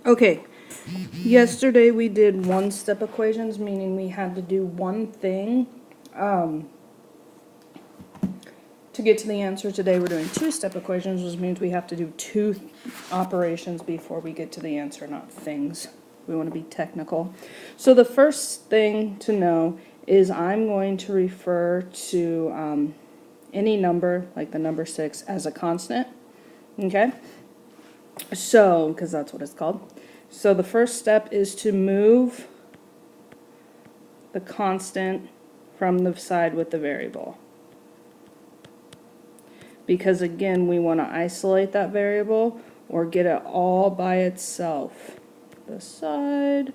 Okay, yesterday we did one-step equations, meaning we had to do one thing to get to the answer. Today we're doing two-step equations, which means we have to do two operations before we get to the answer, not things. We want to be technical. So the first thing to know is I'm going to refer to any number, like the number 6, as a constant, okay? So, because that's what it's called. So the first step is to move the constant from the side with the variable. Because again, we want to isolate that variable or get it all by itself. The side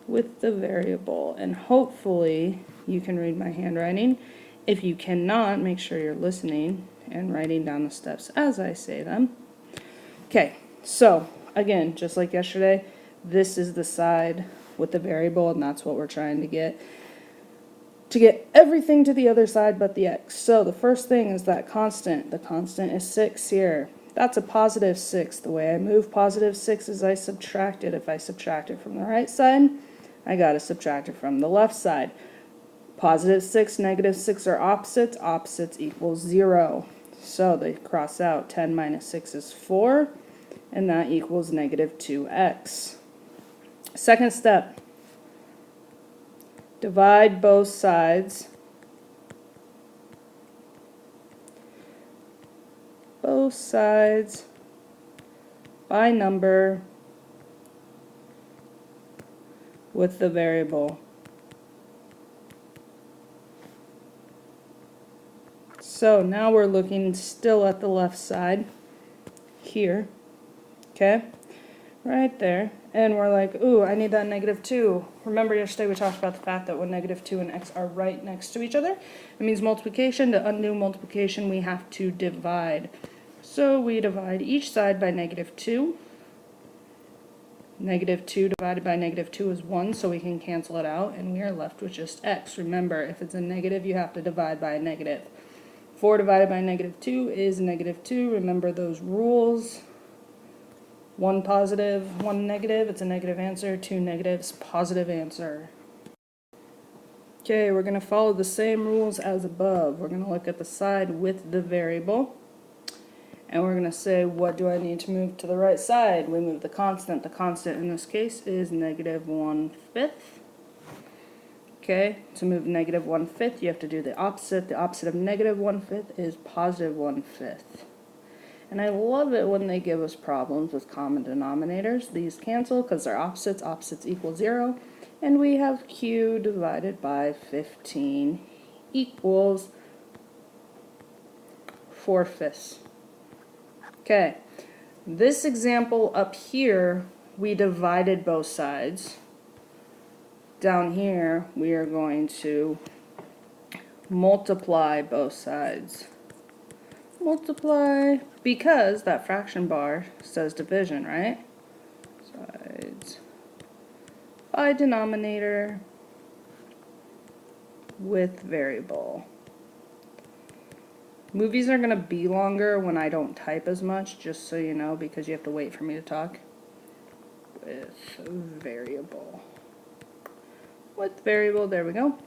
with the variable. And hopefully you can read my handwriting. If you cannot, make sure you're listening and writing down the steps as I say them. Okay, so again, just like yesterday, this is the side with the variable, and that's what we're trying to get. To get everything to the other side but the x. So the first thing is that constant. The constant is 6 here. That's a positive 6. The way I move positive 6 is I subtract it. If I subtract it from the right side, I got to subtract it from the left side. Positive 6, negative 6 are opposites. Opposites equals 0. So they cross out. 10 minus 6 is 4, and that equals negative 2x. Second step. Divide both sides. Both sides by number with the variable. So now we're looking still at the left side here, okay, right there, and we're like, ooh, I need that negative 2. Remember yesterday we talked about the fact that when negative 2 and x are right next to each other, it means multiplication. To undo multiplication, we have to divide. So we divide each side by negative 2. Negative 2 divided by negative 2 is 1, so we can cancel it out, and we are left with just x. Remember, if it's a negative, you have to divide by a negative. 4 divided by negative 2 is negative 2. Remember those rules. 1 positive, 1 negative, it's a negative answer. 2 negatives, positive answer. Okay, we're going to follow the same rules as above. We're going to look at the side with the variable. And we're going to say, what do I need to move to the right side? We move the constant. The constant in this case is negative 1/5. Okay, to move negative 1/5, you have to do the opposite. The opposite of negative 1/5 is positive 1/5. And I love it when they give us problems with common denominators. These cancel because they're opposites. Opposites equal 0. And we have q divided by 15 equals 4/5. Okay, this example up here, we divided both sides. Down here, we are going to multiply both sides. Multiply, because that fraction bar says division, right? Sides by denominator with variable. Movies are going to be longer when I don't type as much, just so you know, because you have to wait for me to talk. With variable. With variable, there we go.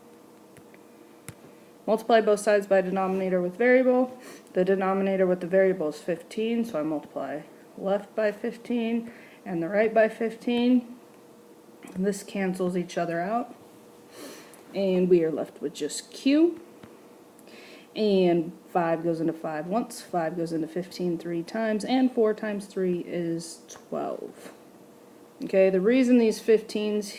Multiply both sides by denominator with variable. The denominator with the variable is 15, so I multiply left by 15 and the right by 15. This cancels each other out, and we are left with just q. And 5 goes into 5 once, 5 goes into 15 3 times, and 4 times 3 is 12. Okay, the reason these 15s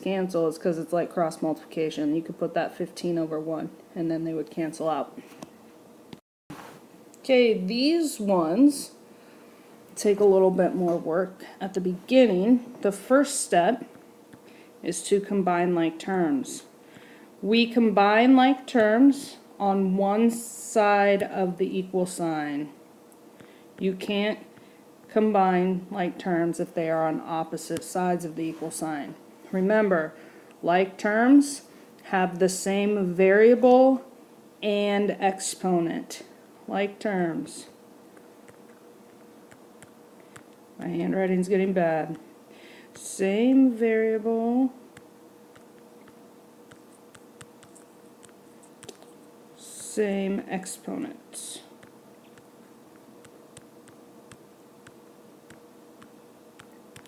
cancel is because it's like cross multiplication. You could put that 15 over 1, and then they would cancel out. Okay, these ones take a little bit more work. At the beginning, the first step is to combine like terms. We combine like terms on one side of the equal sign. You can't combine like terms if they are on opposite sides of the equal sign. Remember, like terms have the same variable and exponent. Like terms My handwriting's getting bad. Same variable, same exponents.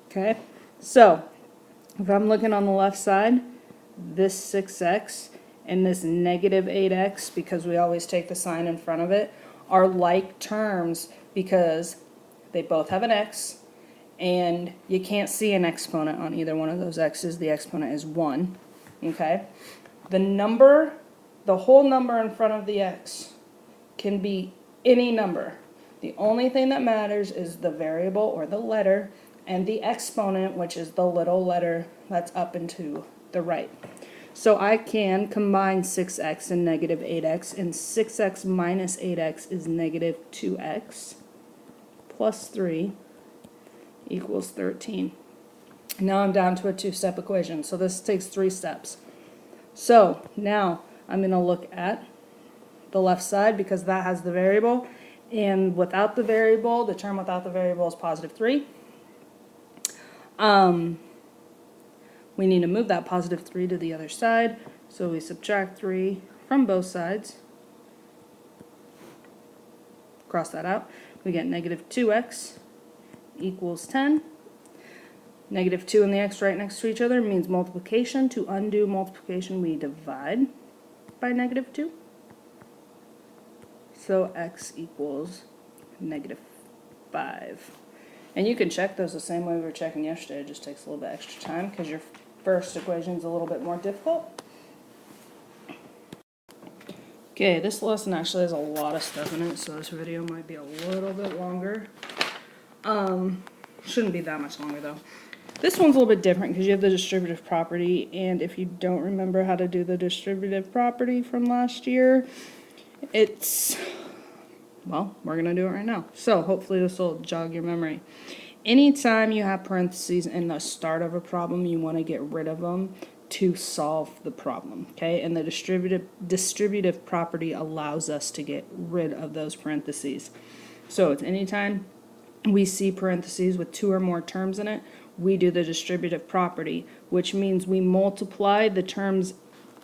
Okay, so if I'm looking on the left side, this 6x and this negative 8x, because we always take the sign in front of it, are like terms because they both have an x, and you can't see an exponent on either one of those x's. The exponent is 1. Okay? The whole number in front of the x can be any number. The only thing that matters is the variable or the letter and the exponent, which is the little letter that's up and to the right. So I can combine 6x and negative 8x, and 6x minus 8x is negative 2x plus 3 equals 13. Now I'm down to a two-step equation, so this takes 3 steps. So now I'm going to look at the left side because that has the variable, and without the variable, the term without the variable is positive 3. We need to move that positive 3 to the other side, so we subtract 3 from both sides. Cross that out. We get negative 2x equals 10. Negative 2 and the x right next to each other means multiplication. To undo multiplication, we divide by negative 2. So x equals negative 5. And you can check those the same way we were checking yesterday. It just takes a little bit extra time because your first equation is a little bit more difficult. Okay, this lesson actually has a lot of stuff in it, so this video might be a little bit longer. Shouldn't be that much longer though. This one's a little bit different because you have the distributive property, and if you don't remember how to do the distributive property from last year, well, we're going to do it right now. So hopefully this will jog your memory. Anytime you have parentheses in the start of a problem, you want to get rid of them to solve the problem, okay? And the distributive property allows us to get rid of those parentheses. So it's anytime we see parentheses with 2 or more terms in it, we do the distributive property, which means we multiply the terms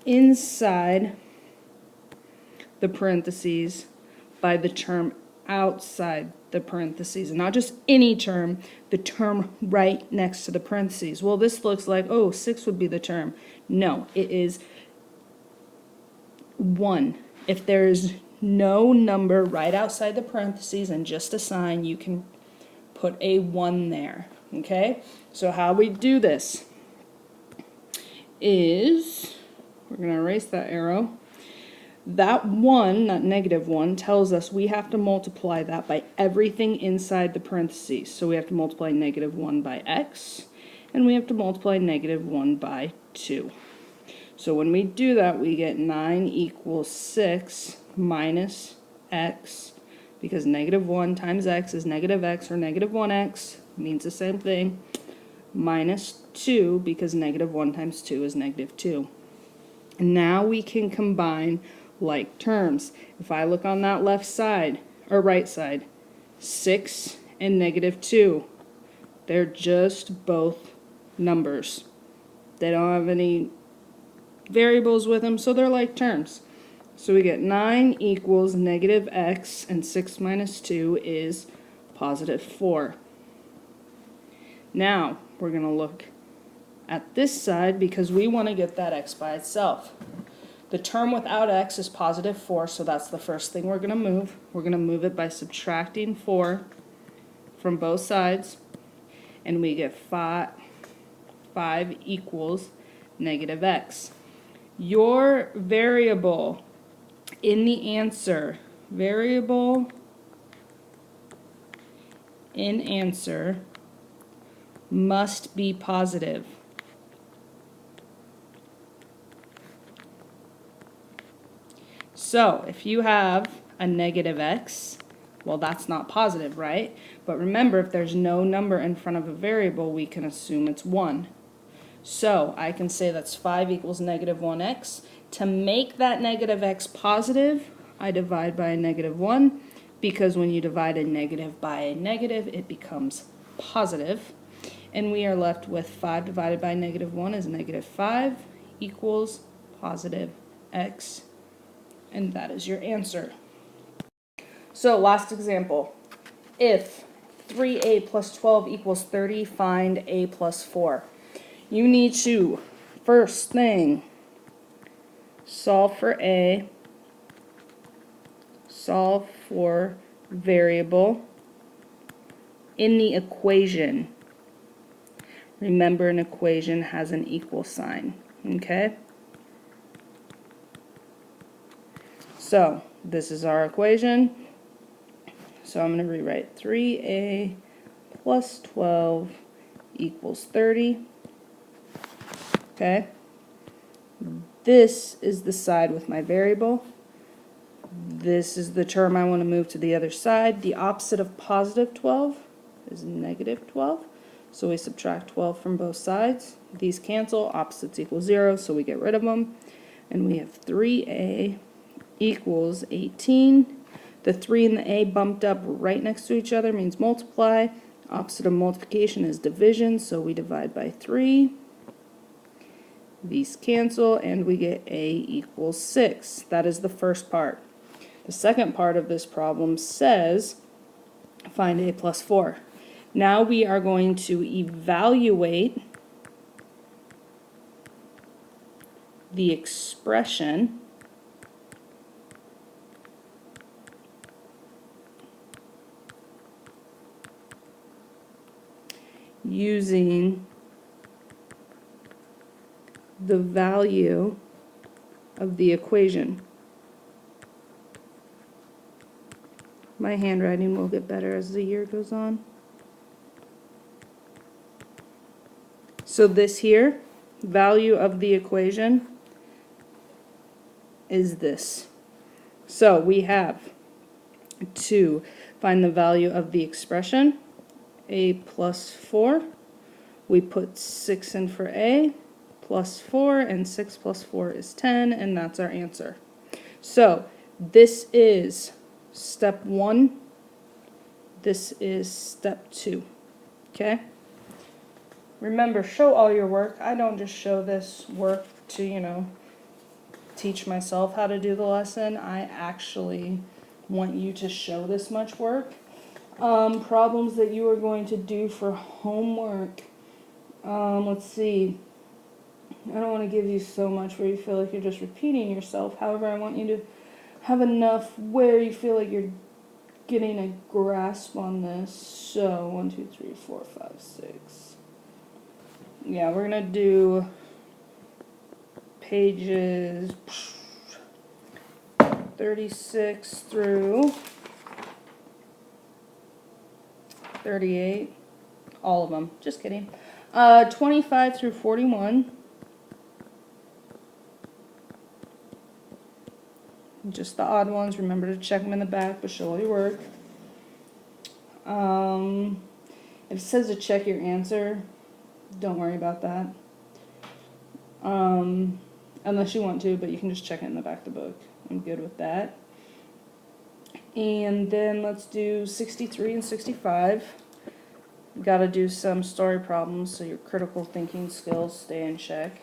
inside the parentheses by the term outside the parentheses, and not just any term, the term right next to the parentheses. Well, this looks like, oh, 6 would be the term. No, it is 1. If there's no number right outside the parentheses and just a sign, you can put a 1 there, okay? So how we do this is, we're going to erase that arrow. That 1, that negative 1, tells us we have to multiply that by everything inside the parentheses. So we have to multiply negative 1 by x, and we have to multiply negative 1 by 2. So when we do that, we get 9 equals 6 minus x, because negative 1 times x is negative x, or negative 1x, means the same thing, minus 2, because negative 1 times 2 is negative 2. And now we can combine like terms. If I look on that left side, or right side, 6 and negative 2, they're just both numbers. They don't have any variables with them, so they're like terms. So we get 9 equals negative x, and 6 minus 2 is positive 4. Now, we're going to look at this side because we want to get that x by itself. The term without x is positive 4, so that's the first thing we're going to move. We're going to move it by subtracting 4 from both sides, and we get 5 equals negative x. Your variable in the answer, variable in answer, must be positive. So if you have a negative x, well, that's not positive, right? But remember, if there's no number in front of a variable, we can assume it's 1. So I can say that's 5 equals negative 1x. To make that negative x positive, I divide by a negative 1, because when you divide a negative by a negative, it becomes positive. And we are left with 5 divided by -1 is -5 equals positive x. And that is your answer. So last example. If 3a plus 12 equals 30, find a plus 4. You need to, first thing, solve for a, solve for variable in the equation. Remember, an equation has an equal sign, okay? So this is our equation. So I'm going to rewrite 3a plus 12 equals 30. Okay? This is the side with my variable. This is the term I want to move to the other side. The opposite of positive 12 is negative 12. So we subtract 12 from both sides. These cancel. Opposites equal 0, so we get rid of them. And we have 3a equals 18. The 3 and the a bumped up right next to each other means multiply. Opposite of multiplication is division, so we divide by 3. These cancel, and we get a equals 6. That is the first part. The second part of this problem says, find a plus 4. Now we are going to evaluate the expression using the value of the equation. My handwriting will get better as the year goes on. So this here, value of the equation, is this. So we have to find the value of the expression, a plus 4. We put 6 in for a, plus 4, and 6 plus 4 is 10, and that's our answer. So this is step 1. This is step 2. Okay? Remember, show all your work. I don't just show this work to, teach myself how to do the lesson. I actually want you to show this much work. Problems that you are going to do for homework. Let's see. I don't want to give you so much where you feel like you're just repeating yourself. However, I want you to have enough where you feel like you're getting a grasp on this. So 1, 2, 3, 4, 5, 6. Yeah, we're gonna do pages 36 through 38. All of them. Just kidding. 25 through 41. Just the odd ones. Remember to check them in the back, but show all your work. If it says to check your answer, don't worry about that. Unless you want to, but you can just check it in the back of the book. I'm good with that. And then let's do 63 and 65. Got to do some story problems so your critical thinking skills stay in check.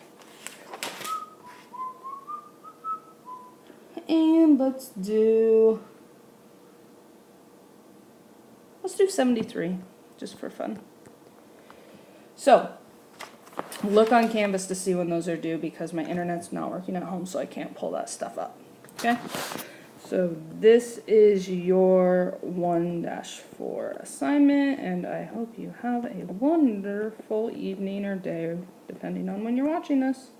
And let's do 73, just for fun. So, look on Canvas to see when those are due because my internet's not working at home, so I can't pull that stuff up. Okay? So this is your 1-4 assignment, and I hope you have a wonderful evening or day, depending on when you're watching this.